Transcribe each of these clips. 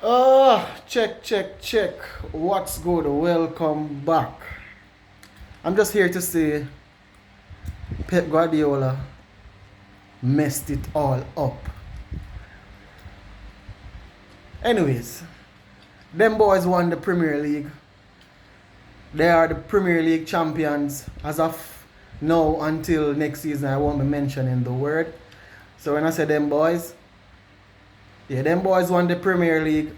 Check. What's good? Welcome back. I'm just here to say Pep Guardiola messed it all up. Anyways, them boys won the Premier League. They are the Premier League champions as of now until next season. I won't be mentioning the word. So when I say them boys, yeah, them boys won the Premier League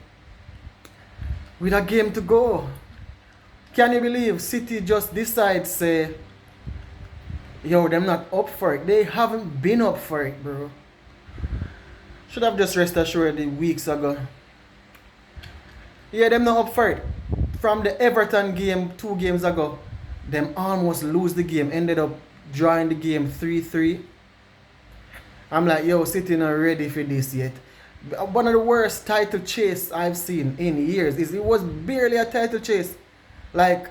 with a game to go. Can you believe City just decides say, yo, them not up for it. They haven't been up for it, bro. Should have just rest assured the weeks ago. Yeah, them not up for it. From the Everton game 2 games ago, them almost lose the game. Ended up drawing the game 3-3. I'm like, yo, City not ready for this yet. One of the worst title chase I've seen in years. It was barely a title chase. Like,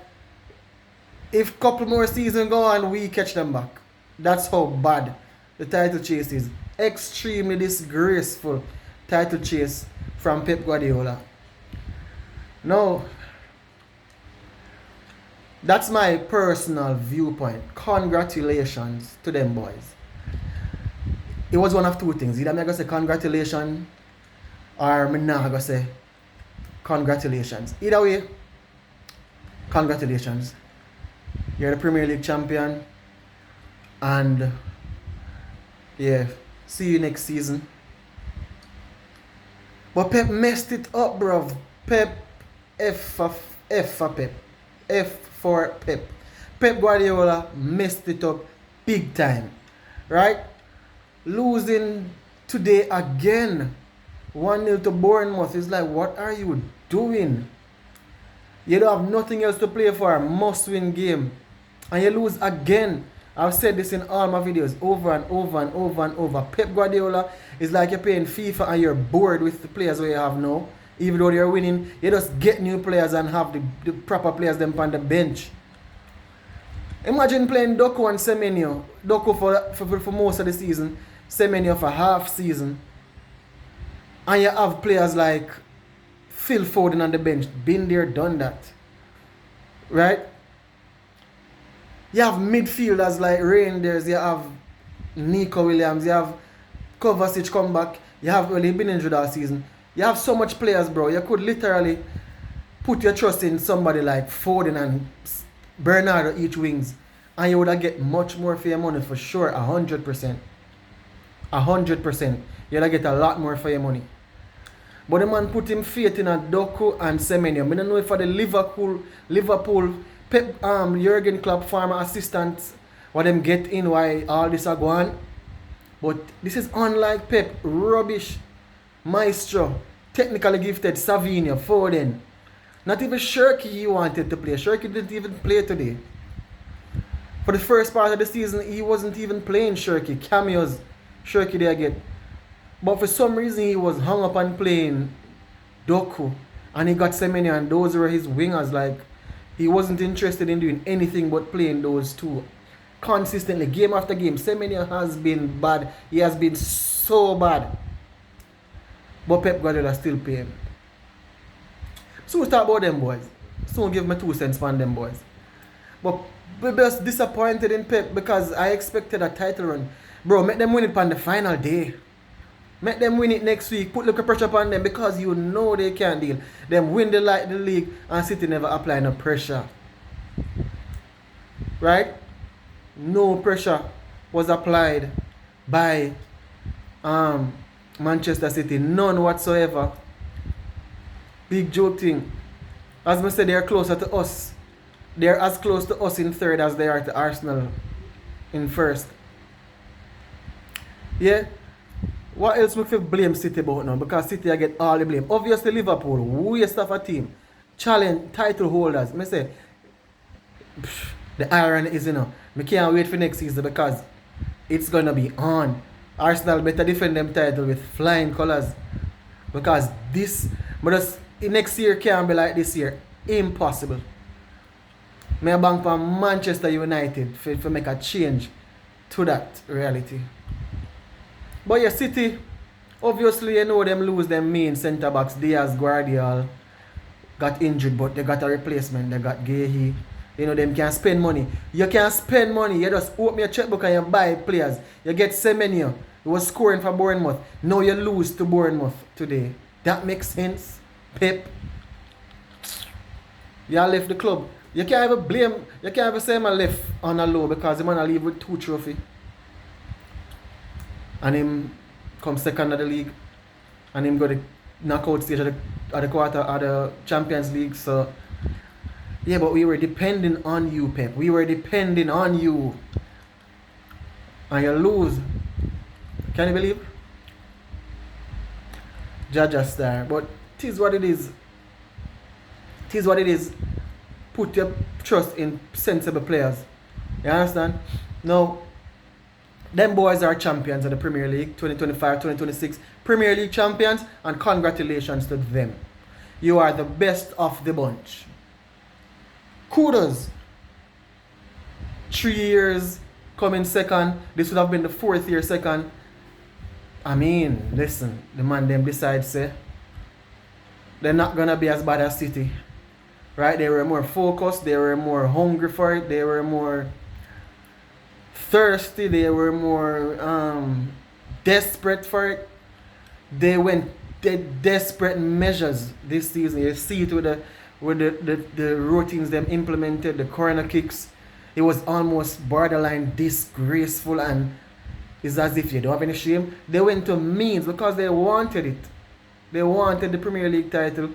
if couple more seasons go on, we catch them back. That's how bad the title chase is. Extremely disgraceful title chase from Pep Guardiola. No, that's my personal viewpoint. Congratulations to them boys. It was one of two things. Either I'm going to say congratulations or I'm not going to say congratulations. Either way, congratulations. You're the Premier League champion. And yeah, see you next season. But Pep messed it up, bruv. F for Pep. F for Pep. Pep Guardiola messed it up big time. Right? Losing today again. 1-0 to Bournemouth. It's like, what are you doing? You don't have nothing else to play for. Must win game. And you lose again. I've said this in all my videos over and over. Pep Guardiola is like you're playing FIFA and you're bored with the players where you have now. Even though you're winning, you just get new players and have the proper players them on the bench. Imagine playing Doku and Semenyo. Doku for most of the season. Semenyo for half season. And you have players like Phil Foden on the bench. Been there, done that. Right? You have midfielders like Reinders. You have Nico Williams. You have Kovacic come back. You have really been injured all season. You have so much players, bro. You could literally put your trust in somebody like Foden and Bernardo each wings. And you would have get much more for your money for sure. 100%. 100%. You would get a lot more for your money. But the man put him faith in a Doku and Semenyo. I don't know if for the Liverpool Pep Jurgen Klopp former assistants what them get in why all this are going. But this is unlike Pep. Rubbish. Maestro. Technically gifted. Savinho. Foden. Not even Shirky he wanted to play. Shirky didn't even play today. For the first part of the season, he wasn't even playing Shirky. Cameos Shirky they get. But for some reason, he was hung up on playing Doku. And he got Semenyo and those were his wingers. Like, he wasn't interested in doing anything but playing those two. Consistently, game after game. Semenyo has been bad. He has been so bad. But Pep Guardiola still pay him. So we talk about them boys. Soon give me 2 cents on them boys. But we're just disappointed in Pep because I expected a title run. Bro, make them win it on the final day. Make them win it next week. Put little pressure upon them because you know they can't deal. Them win the league and City never apply no pressure. Right? No pressure was applied by Manchester City. None whatsoever. Big joke thing. As I said, they are closer to us. They are as close to us in third as they are to Arsenal in first. Yeah? What else we can blame City about now? Because City I get all the blame. Obviously Liverpool, waste of a team. Challenge, title holders. I say, the irony is, I can't wait for next season because it's going to be on. Arsenal better defend them title with flying colours. Because next year can't be like this year. Impossible. I bank for Manchester United for make a change to that reality. But yeah, City Obviously, you know them lose them main centre backs. Diaz, Guardiola got injured, but they got a replacement. They got Gehi. You know, them can spend money. You can spend money. You just open your checkbook and you buy players. You get Semenyo. He was scoring for Bournemouth. Now you lose to Bournemouth today. That makes sense. Pep. You left the club. You can't even blame. You can't even say I left on a low because the man leave with 2 trophies. And him come second of the league. And him go the knockout stage of the quarter of the Champions League. So yeah, but we were depending on you, Pep. We were depending on you. And you lose. Can you believe? Jaja star. But it is what it is. It is what it is. Put your trust in sensible players. You understand? Now, them boys are champions of the Premier League 2025-2026 Premier League champions, and congratulations to them. You are the best of the bunch. Kudos. 3 years coming second. This would have been the 4th year second. I mean, listen, the man them decides say they're not gonna be as bad as City. Right? They were more focused, they were more hungry for it, they were more thirsty, they were more desperate for it. They went desperate measures this season. You see it with the routines them implemented, the corner kicks. It was almost borderline disgraceful, and it's as if you don't have any shame. They went to means because they wanted it. They wanted the Premier League title.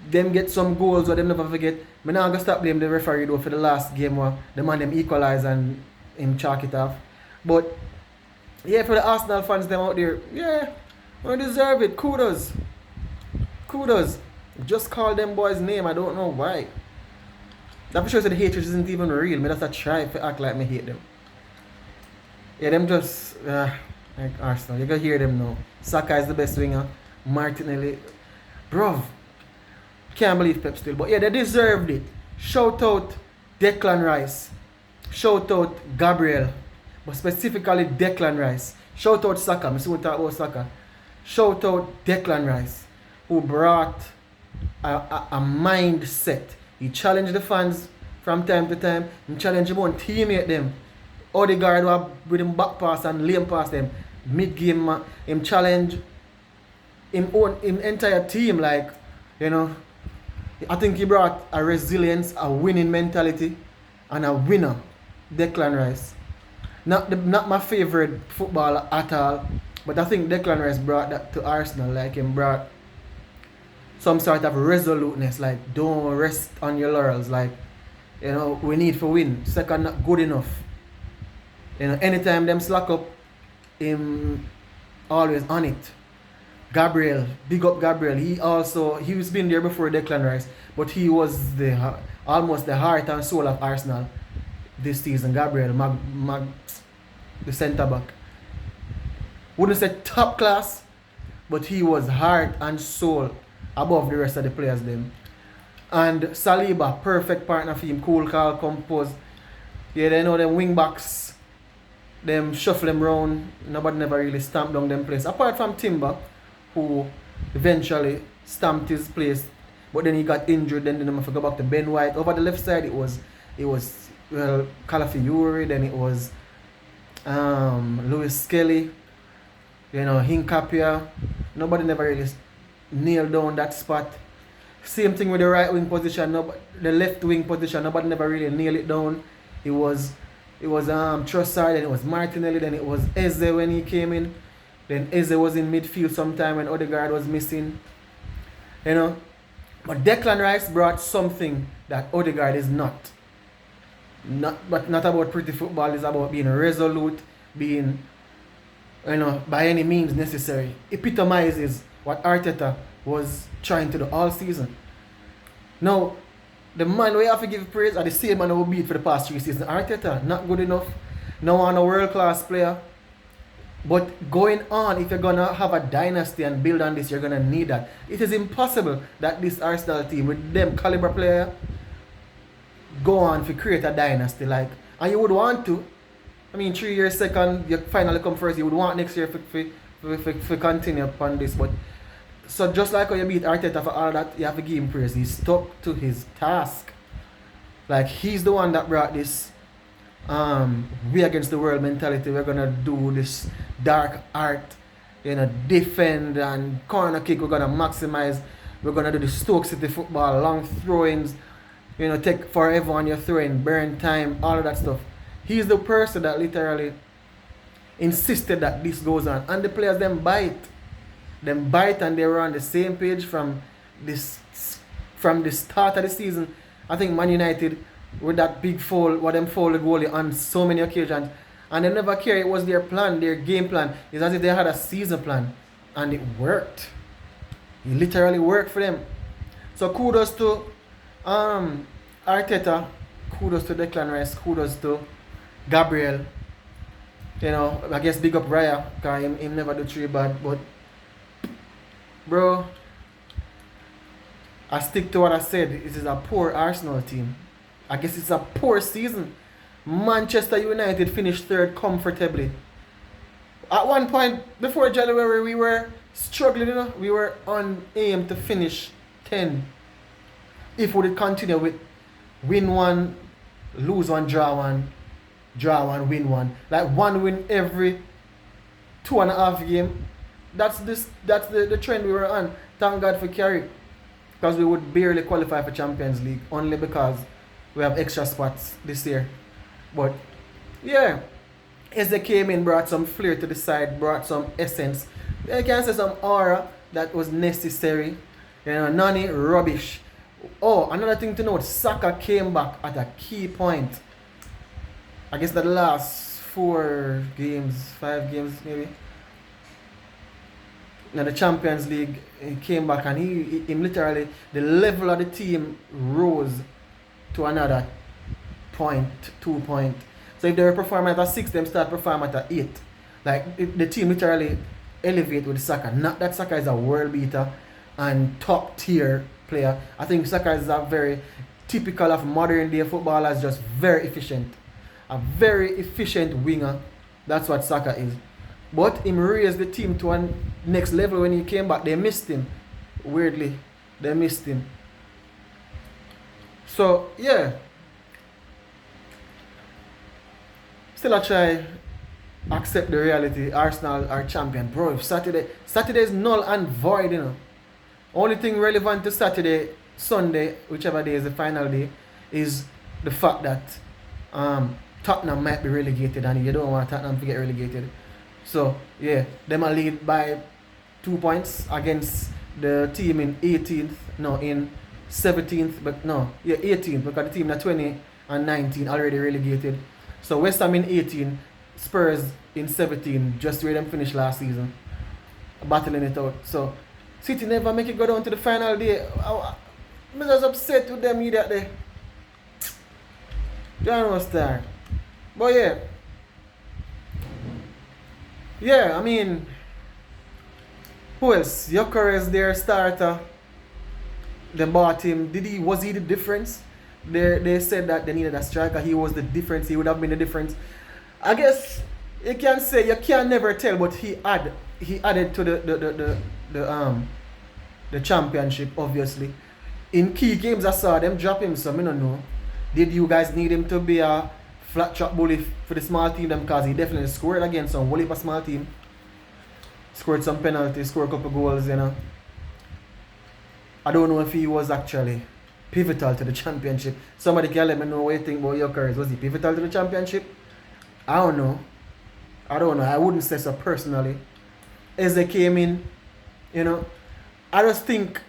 Them get some goals or them never forget. I'm not gonna stop blaming the referee though for the last game where the man them equalize and him chalk it off. But yeah, for the Arsenal fans them out there, yeah, we deserve it. Kudos. Kudos. Just call them boys' name. I don't know why. That for sure the hatred isn't even real. Me just try to act like me hate them. Yeah, them just like Arsenal. You can hear them now. Saka is the best winger. Martinelli. Bruv. Can't believe Pep still. But yeah, they deserved it. Shout out Declan Rice. Shout out Gabriel. But specifically Declan Rice. Shout out Saka. I still talk about Saka. Shout out Declan Rice, who brought a mindset. He challenged the fans from time to time. He challenged him on teammate them. Odegaard with him back pass and lane pass them. Mid-game, him challenge him entire team, like, you know. I think he brought a resilience, a winning mentality, and a winner, Declan Rice. Not my favorite footballer at all, but I think Declan Rice brought that to Arsenal. Like, he brought some sort of resoluteness, like, don't rest on your laurels. Like, you know, we need to win. Second, not good enough. You know, anytime them slack up, him always on it. Gabriel, big up Gabriel. He's been there before Declan Rice, but he was almost the heart and soul of Arsenal this season. Gabriel, the centre back. Wouldn't say top class, but he was heart and soul above the rest of the players them. And Saliba, perfect partner for him, cool, calm, composed. Yeah, they know them wing backs, them shuffle them round. Nobody never really stamped down them place. Apart from Timber, who eventually stamped his place, but then he got injured. Then I forgot back to Ben White. Over the left side, it was Calafiori. Then it was Lewis Skelly. You know, Hincapia. Nobody never really nailed down that spot. Same thing with the right wing position. The left wing position. Nobody never really nailed it down. It was Trossard. Then it was Martinelli. Then it was Eze when he came in. Then Eze was in midfield sometime when Odegaard was missing. You know. But Declan Rice brought something that Odegaard is not. But not about pretty football. It's about being resolute, being, you know, by any means necessary. Epitomizes what Arteta was trying to do all season. Now, the man we have to give praise are the same man who beat for the past 3 seasons. Arteta, not good enough. Now on a world-class player. But going on, if you're going to have a dynasty and build on this, you're going to need that. It is impossible that this Arsenal team, with them caliber player, go on to create a dynasty. Like, and you would want to. I mean, 3 years second, you finally come first. You would want next year for if we continue upon this. But so just like how you beat Arteta for all that, you have to give him praise. He stuck to his task. Like he's the one that brought this we against the world mentality. We're gonna do this dark art, defend and corner kick. We're gonna maximize. We're gonna do the Stoke City football, long throw-ins. Take forever on your throwing, burn time, all of that stuff. He's the person that literally insisted that this goes on, and the players them bite. And they were on the same page from the start of the season. I think Man United with that big foul, what them foul the goalie on so many occasions, and they never care. It was their plan, their game plan. It's as if they had a season plan, and it worked. It literally worked for them. So kudos to Arteta, kudos to Declan Rice, kudos to Gabriel. I guess big up Raya, because him never do three bad, but bro, I stick to what I said. It is a poor Arsenal team. I guess it's a poor season. Manchester United finished third comfortably. At one point before January, we were struggling. We were on aim to finish 10. If we would continue with win one, lose one, draw one, win one. Like one win every 2.5 games. That's the trend we were on. Thank God for Carrick. Because we would barely qualify for Champions League only because we have extra spots this year. But yeah, as they came in, brought some flair to the side, brought some essence. You can say some aura that was necessary. Nani, rubbish. Oh, another thing to note, Saka came back at a key point. I guess the last 5 games maybe. Now the Champions League, he came back and he literally, the level of the team rose to another point, 2 point. So if they were performing at a 6, them start performing at a 8. Like the team literally elevate with Saka. Not that Saka is a world beater and top tier player. I think Saka is a very typical of modern day footballers, just very efficient. A very efficient winger. That's what Saka is. But him raised the team to a next level when he came back. They missed him. Weirdly. They missed him. So, yeah. Still I try accept the reality. Arsenal are champion. Bro, if Saturday is null and void, Only thing relevant to Saturday, Sunday, whichever day is the final day, is the fact that Tottenham might be relegated, and you don't want Tottenham to get relegated. So, yeah, them are lead by 2 points against the team in 18th, in 17th, 18th, because the team in 20 and 19 already relegated. So, West Ham in 18, Spurs in 17, just where them finished last season, battling it out. So, City never make it go down to the final day. I was upset with them immediately. Don't understand. But yeah. Yeah, I mean, who else? Gyökeres is their starter. They bought him. Was he the difference? They said that they needed a striker. He was the difference. He would have been the difference. I guess you can say you can never tell, but he added to the championship, obviously. In key games I saw them drop him, so I don't know. Did you guys need him to be a flat track bully for the small team? Because he definitely scored against some whole small team. Scored some penalties, scored a couple goals, I don't know if he was actually pivotal to the championship. Somebody can let me know what you think about Gyökeres. Was he pivotal to the championship? I don't know. I wouldn't say so personally. As they came in, I just think,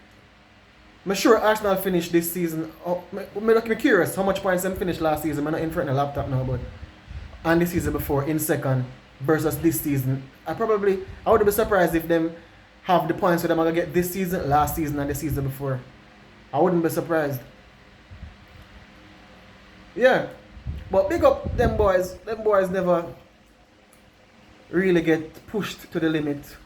I'm sure Arsenal finished this season. I'm curious how much points them finished last season. I'm not in front of the laptop now, but and the season before in second versus this season. I would be surprised if them have the points that I'm gonna get this season, last season, and the season before. I wouldn't be surprised. Yeah. But big up them boys. Them boys never really get pushed to the limit.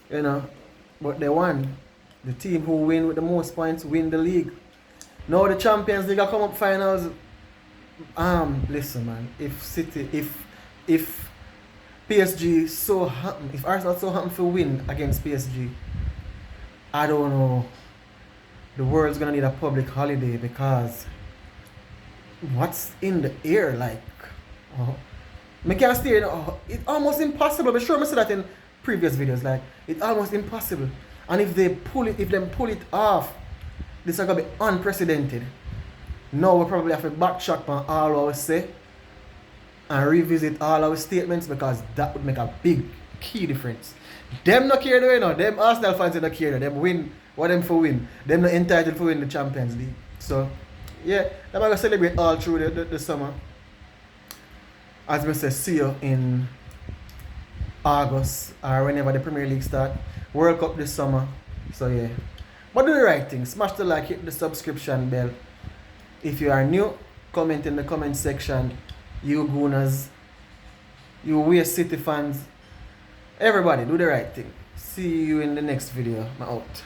But they won. The team who win with the most points win the league. Now the Champions League come up finals. Listen man, if PSG so happen, if Arsenal so happen to win against PSG, I don't know. The world's gonna need a public holiday because what's in the air like? Oh, me can't stay. It's almost impossible. But sure, I said that in previous videos. Like it's almost impossible. And if them pull it off, this is gonna be unprecedented. Now we probably have to backtrack on all our say and revisit all our statements because that would make a big key difference. Them not care though, you know. Them Arsenal fans don't care. Them win. What them for win? Them not entitled for win the Champions League. So yeah, I'm gonna celebrate all through the summer. As I say, see you in August or whenever the Premier League start. World Cup this summer. So yeah. But do the right thing. Smash the like, hit the subscription bell. If you are new, comment in the comment section. You Gooners, you West City fans, everybody do the right thing. See you in the next video. I'm out.